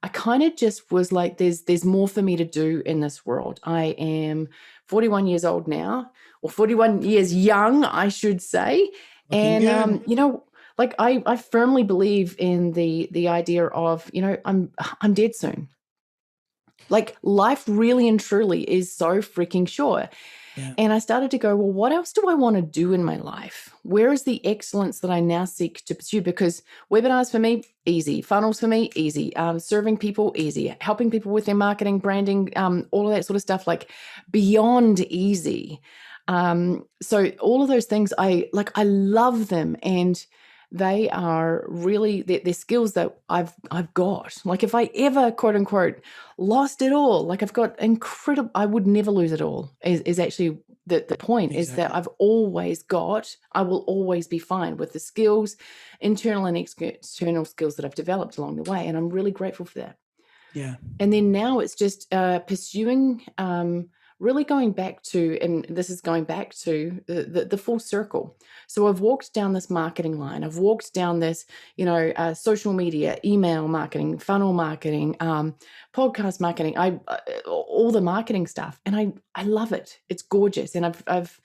I kind of just was like, there's more for me to do in this world. I am 41 years old now, or 41 years young, I should say. Looking And good. like I firmly believe in the idea of, I'm dead soon. Like life really and truly is so freaking short. Yeah. And I started to go, well, what else do I want to do in my life? Where is the excellence that I now seek to pursue? Because webinars for me, easy. Funnels for me, easy. Serving people, easy. Helping people with their marketing, branding, all of that sort of stuff, like beyond easy. So all of those things, I love them. And they are really, they're skills that I've got. Like if I ever, quote unquote, lost it all, like I've got incredible, I would never lose it all, is actually the point. Is that Exactly. I've always got, I will always be fine with the skills, internal and external skills that I've developed along the way. And I'm really grateful for that. Yeah. And then now it's just pursuing, really going back to, and this is going back to the full circle. So I've walked down this marketing line. I've walked down this, social media, email marketing, funnel marketing, podcast marketing, all the marketing stuff. And I love it. It's gorgeous. And I've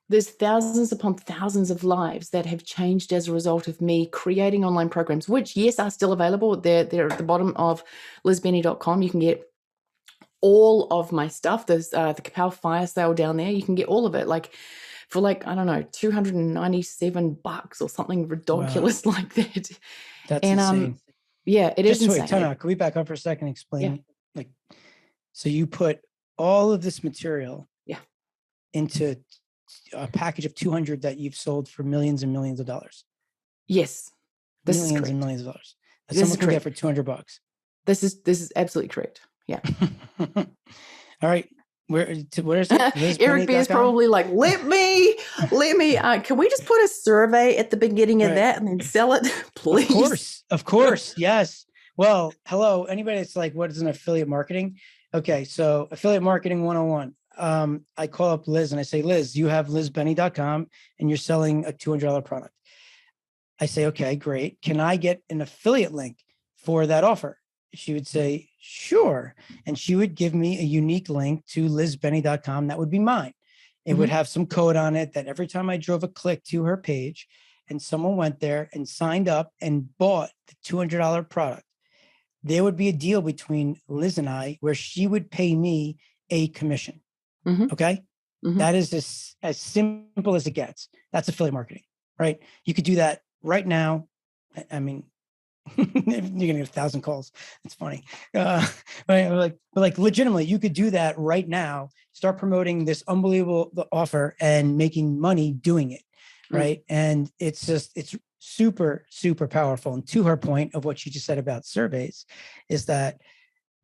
there's thousands upon thousands of lives that have changed as a result of me creating online programs, which, yes, are still available. They're at the bottom of lizbenny.com. You can get all of my stuff. There's the Kapow fire sale down there. You can get all of it, like for like, I don't know, $297 or something ridiculous like that. That's And insane. yeah, it is Just wait, insane. time out. Can we back up for a second and Yeah. explain? Like, so you put all of this material Yeah. into a package of 200 that you've sold for millions and millions of dollars. Yes. This is Millions correct. and millions of dollars that This someone is can get correct. for $200. This is absolutely correct. Yeah. All right. Where's it? Eric B is probably like, let me, can we just put a survey at the beginning of Right. that and then sell it, please? Of course. Yes. Well, hello. Anybody that's like, what is an affiliate marketing? Okay. So affiliate marketing 101. I call up Liz and I say, Liz, you have lizbenny.com and you're selling a $200 product. I say, okay, great. Can I get an affiliate link for that offer? She would say, sure. And she would give me a unique link to lizbenny.com. That would be mine. It would have some code on it that every time I drove a click to her page and someone went there and signed up and bought the $200 product, there would be a deal between Liz and I where she would pay me a commission. Okay. That is as simple as it gets. That's affiliate marketing, right? You could do that right now. I mean, you're gonna get 1,000 calls. It's funny. But legitimately, you could do that right now. Start promoting this unbelievable offer and making money doing it, right? And it's super, super powerful. And to her point of what she just said about surveys, is that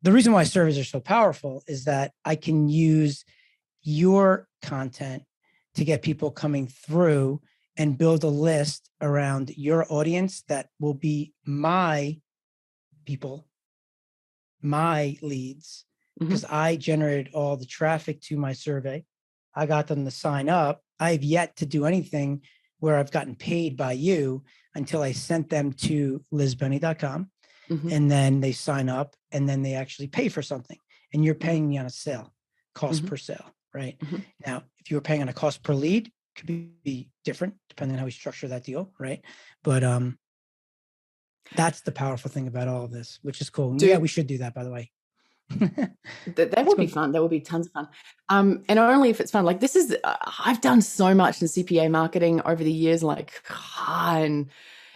the reason why surveys are so powerful is that I can use your content to get people coming through and build a list around your audience that will be my people, my leads, because I generated all the traffic to my survey. I got them to sign up. I've yet to do anything where I've gotten paid by you until I sent them to lizbenny.com. And then they sign up and then they actually pay for something. And you're paying me on a sale, cost per sale, right? Now, if you were paying on a cost per lead, could be different depending on how we structure that deal, right? But that's the powerful thing about all of this, which is cool. Yeah, we should do that, by the way. That would be fun. That would be tons of fun. And only if it's fun. Like this is, I've done so much in CPA marketing over the years, like, and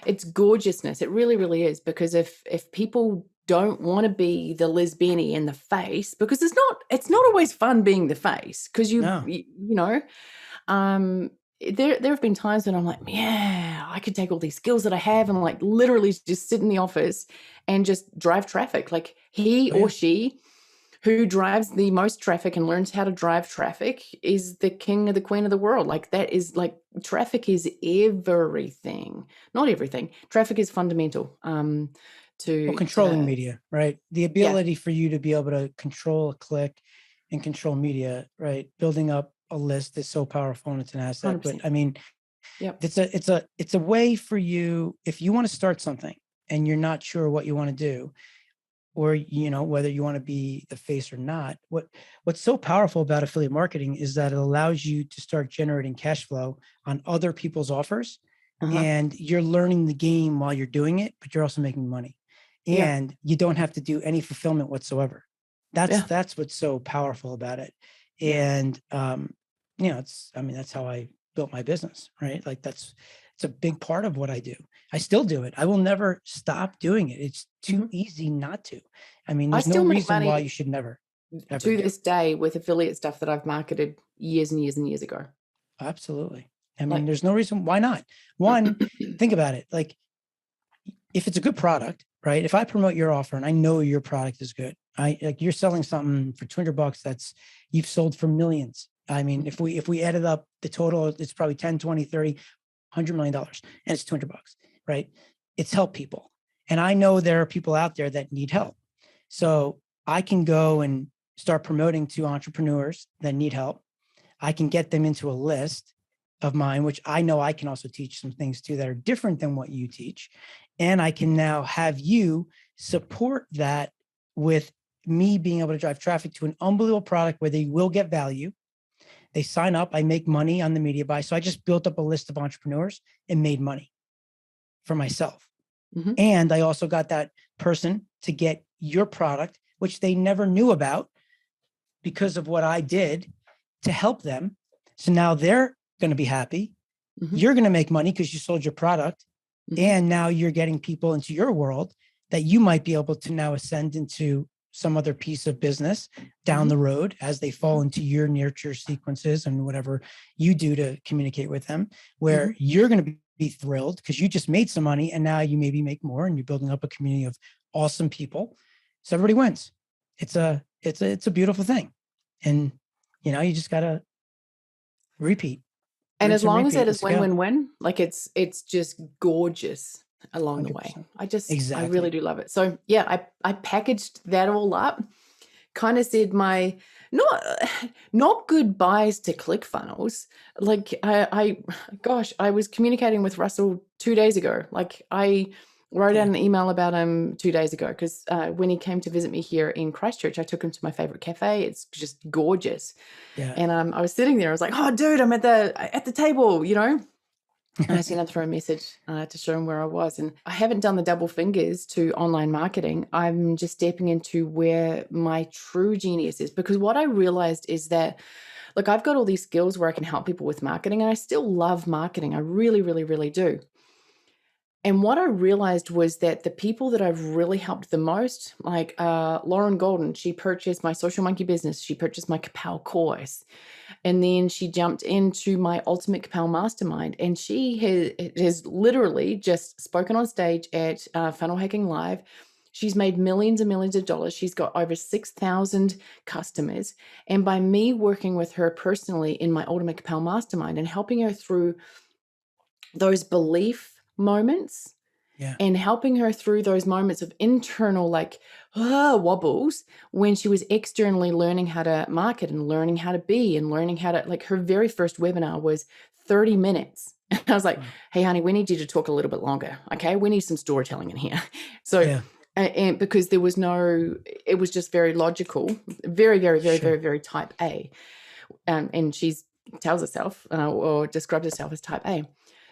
it's gorgeousness. It really, really is. Because if people don't want to be the Liz Benny in the face, because it's not always fun being the face, because there have been times when I'm like, yeah, I could take all these skills that I have and like literally just sit in the office and just drive traffic. Like he or she who drives the most traffic and learns how to drive traffic is the king or the queen of the world. Like that is like, traffic is everything. Not everything. Traffic is fundamental to controlling media, right? The ability for you to be able to control a click and control media, right? Building up a list is so powerful and it's an asset. 100%. But I mean, Yep. It's a way for you, if you want to start something and you're not sure what you want to do, or whether you want to be the face or not. What's so powerful about affiliate marketing is that it allows you to start generating cash flow on other people's offers, Uh-huh. and you're learning the game while you're doing it, but you're also making money, Yeah. and you don't have to do any fulfillment whatsoever. That's Yeah. that's what's so powerful about it. Yeah. And that's how I built my business, right? Like it's a big part of what I do. I still do it. I will never stop doing it. It's too Mhm. easy not to. I mean, I there's no still make reason why money you should never, ever to do it. this day with affiliate stuff that I've marketed years and years and years ago. Absolutely. I mean, Like, there's no reason why not. One, think about it. Like, if it's a good product, right? If I promote your offer and I know your product is good, you're selling something for $200 that's you've sold for millions. I mean, if we added up the total, it's probably 10, 20, 30, $100 million, and it's $200, right? It's helped people. And I know there are people out there that need help. So I can go and start promoting to entrepreneurs that need help. I can get them into a list of mine, which I know I can also teach some things too that are different than what you teach. And I can now have you support that with me being able to drive traffic to an unbelievable product where they will get value. They sign up, I make money on the media buy. So I just built up a list of entrepreneurs and made money for myself. mhm, And I also got that person to get your product, which they never knew about because of what I did to help them. So now they're going to be happy. mhm, You're going to make money because you sold your product. mhm, And now you're getting people into your world that you might be able to now ascend into some other piece of business down mhm, the road as they fall mhm, into your nurture sequences and whatever you do to communicate with them, where mhm. you're going to be thrilled because you just made some money and now you maybe make more and you're building up a community of awesome people. So everybody wins. It's a beautiful thing. And you just got to repeat, And as rinse and long as repeat. it is Let's go. win-win-win, like it's just gorgeous along the way. 100%. I really Exactly. do love it. So yeah, I packaged that all up, kind of said my not not goodbyes to ClickFunnels. Like I gosh, I was communicating with Russell 2 days ago. Like I wrote out Yeah. an email about him 2 days ago because when he came to visit me here in Christchurch, I took him to my favorite cafe. It's just gorgeous. Yeah. And I was sitting there. I was like, "Oh, dude, I'm at the table," you know. And I sent him through a message to show him where I was. And I haven't done the double fingers to online marketing. I'm just stepping into where my true genius is. Because what I realized is that, look, I've got all these skills where I can help people with marketing, and I still love marketing. I really, really, really do. And what I realized was that the people that I've really helped the most, like Lauren Golden, she purchased my Social Monkey business. She purchased my Kapow course. And then she jumped into my Ultimate Kapow Mastermind, and she has literally just spoken on stage at Funnel Hacking Live. She's made millions and millions of dollars. She's got over 6,000 customers. And by me working with her personally in my Ultimate Kapow Mastermind and helping her through those belief moments Yeah. and helping her through those moments of internal like wobbles when she was externally learning how to market and learning how to be and learning how to, like, her very first webinar was 30 minutes. And I was like, Wow. hey honey, we need you to talk a little bit longer. Okay, we need some storytelling in here. So Yeah. and because there was no, it was just very logical, very very very Sure. very very type A. And she's tells herself or describes herself as type A.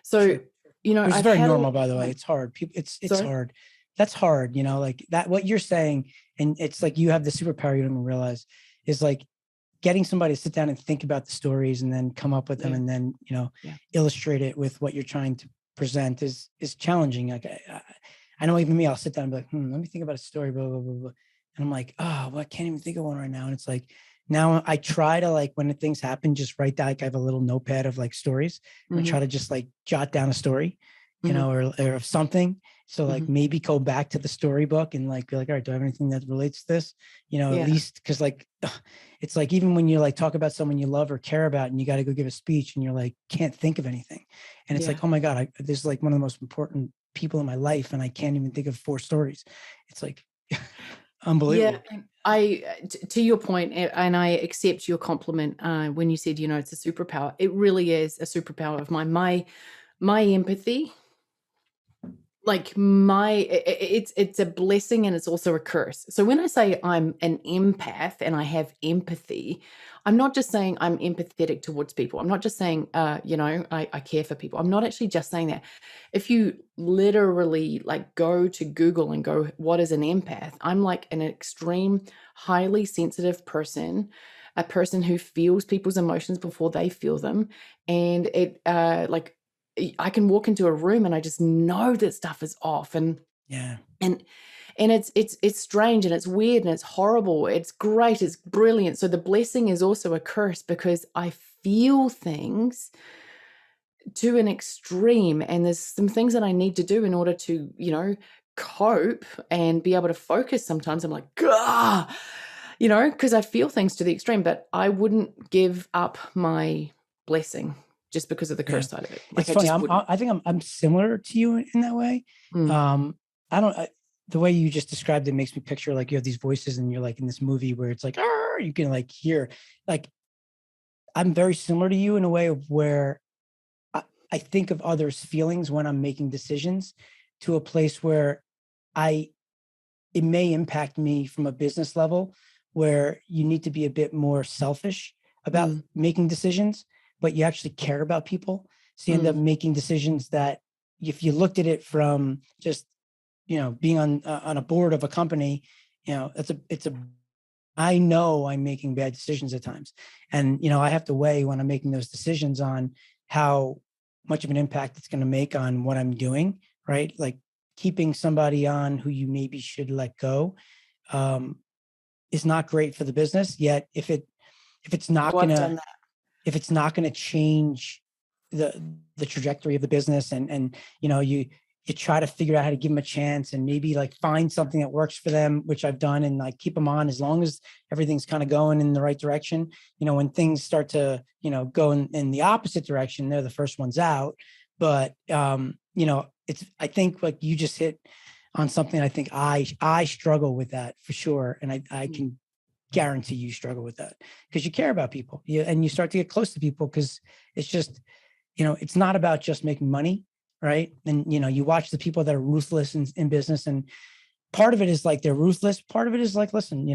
So Sure. Which is I've very had all normal, by the way. time. It's hard. People, it's Sorry. hard. That's hard, like that, what you're saying. And it's like you have the superpower you don't even realize is like getting somebody to sit down and think about the stories and then come up with them Yeah. and then, Yeah. illustrate it with what you're trying to present is challenging. Like I know even me, I'll sit down and be like, let me think about a story, blah, blah, blah, blah. And I'm like, oh, well, I can't even think of one right now. And it's like, now I try to, like, when things happen, just write down, like I have a little notepad of like stories. And I Mhm. try to just like jot down a story, Mhm. or of something. So like Mhm. maybe go back to the storybook and like be like, all right, do I have anything that relates to this? At Yeah. least because like it's like even when you like talk about someone you love or care about and you got to go give a speech and you're like, can't think of anything. And it's Yeah. like, oh my God, this is like one of the most important people in my life and I can't even think of 4 stories. It's like Yeah, Unbelievable. and to your point, and I accept your compliment when you said, it's a superpower. It really is a superpower of mine. My empathy, like it's a blessing and it's also a curse. So when I say I'm an empath and I have empathy, I'm not just saying I'm empathetic towards people. I'm not just saying I care for people. I'm not actually just saying that. If you literally like go to Google and go, what is an empath? I'm like an extreme, highly sensitive person, a person who feels people's emotions before they feel them. And it like I can walk into a room and I just know that stuff is off, Yeah. and it's strange and it's weird and it's horrible. It's great, it's brilliant. So the blessing is also a curse because I feel things to an extreme, and there's some things that I need to do in order to, cope and be able to focus. Sometimes I'm like, "Gah!" Because I feel things to the extreme, but I wouldn't give up my blessing just because of the Yeah. curse side of it. Like, It's I funny. just wouldn't. I think I'm similar to you in that way. Mm, I don't, the way you just described it makes me picture like you have these voices and you're like in this movie where it's like, "Arr," you can like hear, like, I'm very similar to you in a way of where I, I think of others' feelings when I'm making decisions to a place where I, it may impact me from a business level where you need to be a bit more selfish about mm, making decisions, but you actually care about people. So you end up mm, making decisions that if you looked at it from just, being on a board of a company, it's a, I know I'm making bad decisions at times. And, I have to weigh when I'm making those decisions on how much of an impact it's going to make on what I'm doing, right? Like keeping somebody on who you maybe should let go um, is not great for the business. Yet if it's not oh, I've gonna done that. if it's not gonna change the the trajectory of the business, and you try to figure out how to give them a chance and maybe like find something that works for them, which I've done, and like keep them on as long as everything's kind of going in the right direction. When things start to go in the opposite direction, they're the first ones out. But it's, I think like you just hit on something. I think I struggle with that for sure, and I Mm, can guarantee you struggle with that because you care about people, and you start to get close to people because it's just, it's not about just making money, right? And you watch the people that are ruthless in business, and part of it is like they're ruthless. Part of it is like, listen,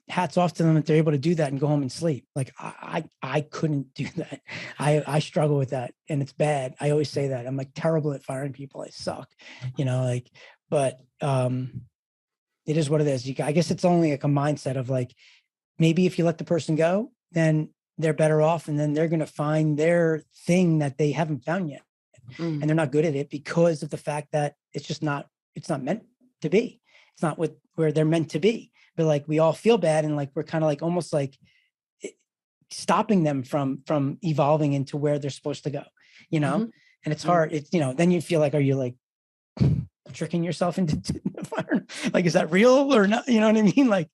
hats off to them if they're able to do that and go home and sleep. Like I couldn't do that. I struggle with that, and it's bad. I always say that I'm like terrible at firing people. I suck, like, but it is what it is. I guess it's only like a mindset of like, maybe if you let the person go, then they're better off, and then they're going to find their thing that they haven't found yet, mm, and they're not good at it because of the fact that it's not meant to be. It's not where they're meant to be. But like we all feel bad, and like we're kind of like almost like stopping them from evolving into where they're supposed to go. you know mhm, and it's mm. hard. It's, then you feel like, are you like tricking yourself into the fire? Like, is that real or not? You know what I mean? Like,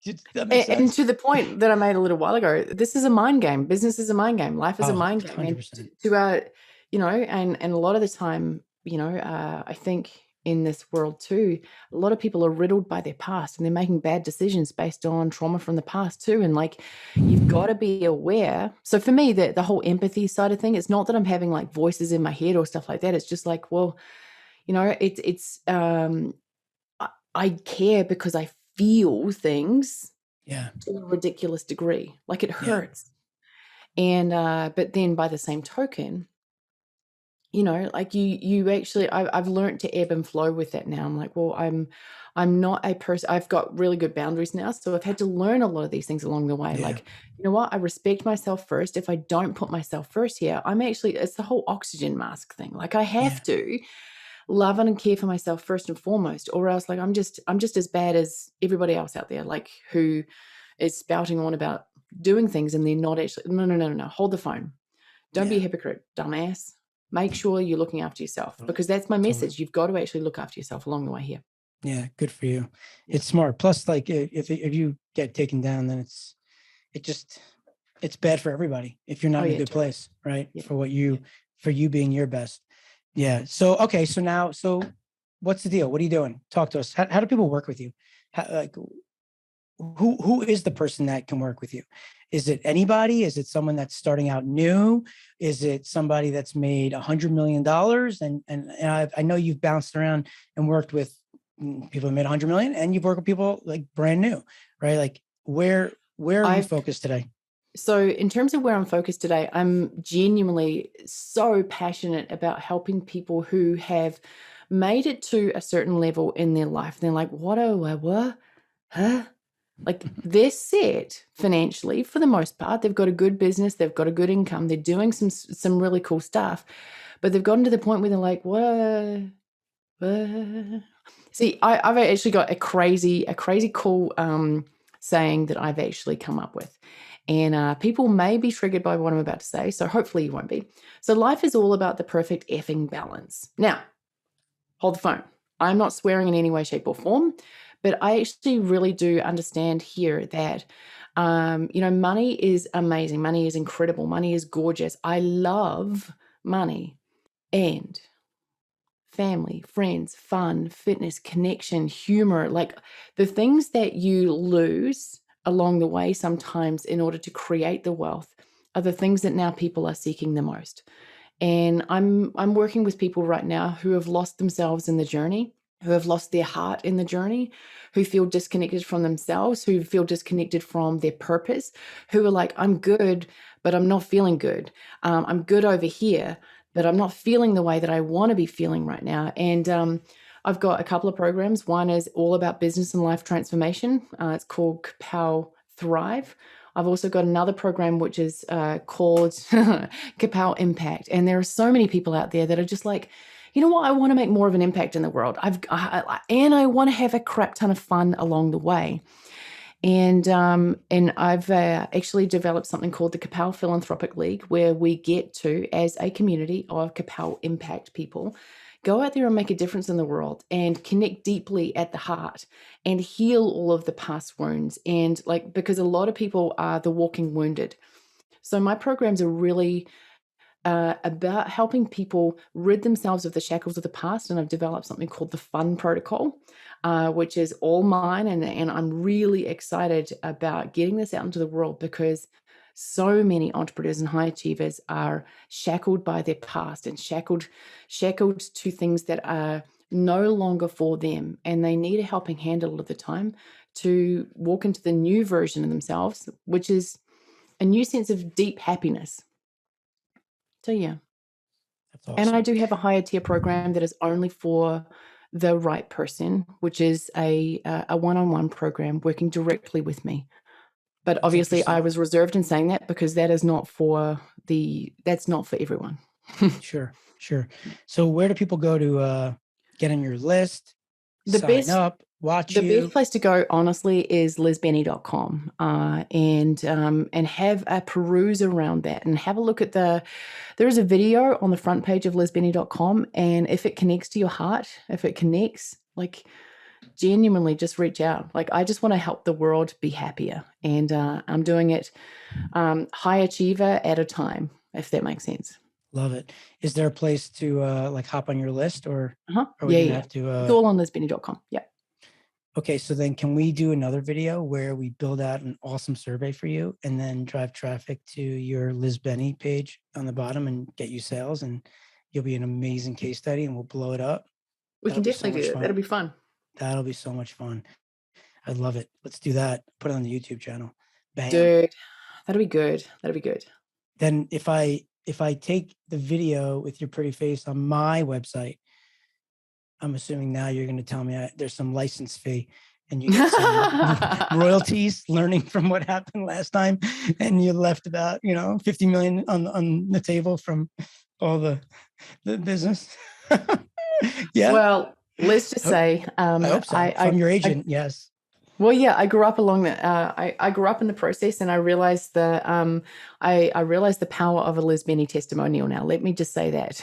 does that make And sense? to the point that I made a little while ago, this is a mind game. Business is a mind game. Life is a Oh, mind game. And 100%. and a lot of the time, I think in this world too, a lot of people are riddled by their past and they're making bad decisions based on trauma from the past too. And like, you've got to be aware. So for me, the whole empathy side of thing, it's not that I'm having like voices in my head or stuff like that. It's just like, well, I care because I feel things Yeah. to a ridiculous degree. Like, it Yeah. hurts. And but then by the same token, like you actually, I've learned to ebb and flow with that now. I'm like, well, I'm not a person. I've got really good boundaries now, so I've had to learn a lot of these things along the way. Yeah. Like, you know what? I respect myself first. If I don't put myself first here, I'm actually, it's the whole oxygen mask thing. Like, I Yeah. have to love and care for myself first and foremost, or else like I'm just as bad as everybody else out there, like, who is spouting on about doing things and they're not actually. No, no, no, no, no. Hold the phone. Don't be a Yeah. hypocrite, dumbass. Make sure you're looking after yourself, Totally. because that's my Totally. message. You've got to actually look after yourself along the way here. Yeah. Good for you. Yeah. It's smart. Plus, like, if you get taken down, then it just, it's bad for everybody if you're not Oh in a yeah, good totally. place, right? Yeah. Yeah. For you being your best. Yeah. So, okay. So now, what's the deal? What are you doing? Talk to us. How do people work with you? Like, who is the person that can work with you? Is it anybody? Is it someone that's starting out new? Is it somebody that's made $100 million? And I know you've bounced around and worked with people who made 100 million, and you've worked with people like brand new, right? Like where are you I've focused today? So, in terms of where I'm focused today, I'm genuinely so passionate about helping people who have made it to a certain level in their life. They're like, what? Oh, what? Huh? Like they're set financially for the most part. They've got a good business. They've got a good income. They're doing some really cool stuff, but they've gotten to the point where they're like, what? What? See, I've actually got a crazy cool saying that I've actually come up with. And people may be triggered by what I'm about to say, so hopefully you won't be. So life is all about the perfect effing balance. Now, hold the phone. I'm not swearing in any way, shape, or form, but I actually really do understand here that, money is amazing. Money is incredible. Money is gorgeous. I love money and family, friends, fun, fitness, connection, humor, like the things that you lose along the way sometimes in order to create the wealth are the things that now people are seeking the most. And I'm working with people right now who have lost themselves in the journey, who have lost their heart in the journey, who feel disconnected from themselves, who feel disconnected from their purpose, who are like, I'm good, but I'm not feeling good. I'm good over here, but I'm not feeling the way that I want to be feeling right now. And I've got a couple of programs. One is all about business and life transformation. It's called Kapow Thrive. I've also got another program which is called Kapow Impact. And there are so many people out there that are just like, you know what? I want to make more of an impact in the world. And I want to have a crap ton of fun along the way. And I've actually developed something called the Kapow Philanthropic League, where we get to, as a community of Kapow Impact people, go out there and make a difference in the world and connect deeply at the heart and heal all of the past wounds. And like, because a lot of people are the walking wounded. So my programs are really about helping people rid themselves of the shackles of the past. And I've developed something called the Fun Protocol, which is all mine. And I'm really excited about getting this out into the world because so many entrepreneurs and high achievers are shackled by their past and shackled to things that are no longer for them. And they need a helping hand a lot of the time to walk into the new version of themselves, which is a new sense of deep happiness. So yeah. That's And I awesome. do have a higher tier program that is only for the right person, which is a one-on-one program working directly with me. But That's obviously I interesting. was reserved in saying that because that's not for everyone. Sure, sure. So where do people go to get on your list, The sign best up, watch The best you? place to go, honestly, is lizbenny.com, and have a peruse around that and have a look at there is a video on the front page of lizbenny.com, and if it connects to your heart, if it connects, like genuinely just reach out. Like I just want to help the world be happier, and I'm doing it high achiever at a time, if that makes sense. Love it. Is there a place to like hop on your list, or Uh-huh. are we Yeah, gonna yeah. have to It's all on lizbenny.com. Yeah. okay, so then can we do another video where we build out an awesome survey for you and then drive traffic to your Liz Benny page on the bottom and get you sales, and you'll be an amazing case study and we'll blow it up. We That'll can be so definitely do much that. That'll fun. be fun. That'll be so much fun. I love it. Let's do that. Put it on the YouTube channel. Bam. Dude, that'll be good. That'll be good. Then if I take the video with your pretty face on my website, I'm assuming now you're going to tell me there's some license fee and you get some royalties learning from what happened last time, and you left about 50 million on the table from all the business. Yeah. Well, let's just say, I hope so. If I'm your agent, yes. well, yeah, I grew up along the, I grew up in the process, and I realized I realized the power of a Liz Benny testimonial now. Let me just say that.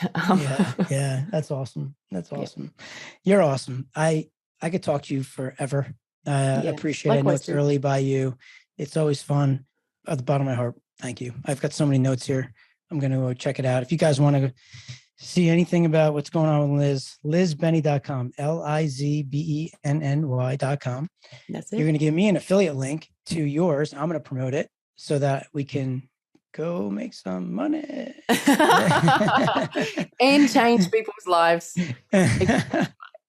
Yeah, that's awesome. That's Yeah, awesome. You're awesome. I could talk to you forever. yeah. Appreciate it. I know Likewise, it's dude. early by you. It's always fun. At the bottom of my heart, thank you. I've got so many notes here. I'm going to check it out. If you guys want to see anything about what's going on with Liz, lizbenny.com, LIZBENNY.com. That's You're it. going to give me an affiliate link to yours. I'm going to promote it so that we can go make some money. And change people's lives.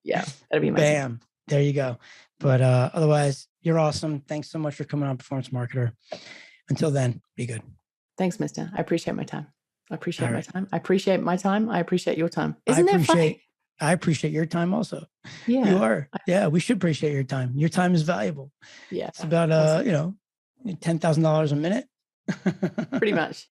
Yeah, that'd be amazing. Bam. There you go. But otherwise, you're awesome. Thanks so much for coming on, Performance Marketer. Until then, be good. Thanks, mister. I appreciate my time. I appreciate All my right. time. I appreciate my time. I appreciate your time. Isn't that funny? I appreciate your time also. Yeah. You are. Yeah, we should appreciate your time. Your time is valuable. Yeah. It's about $10,000 a minute. Pretty much.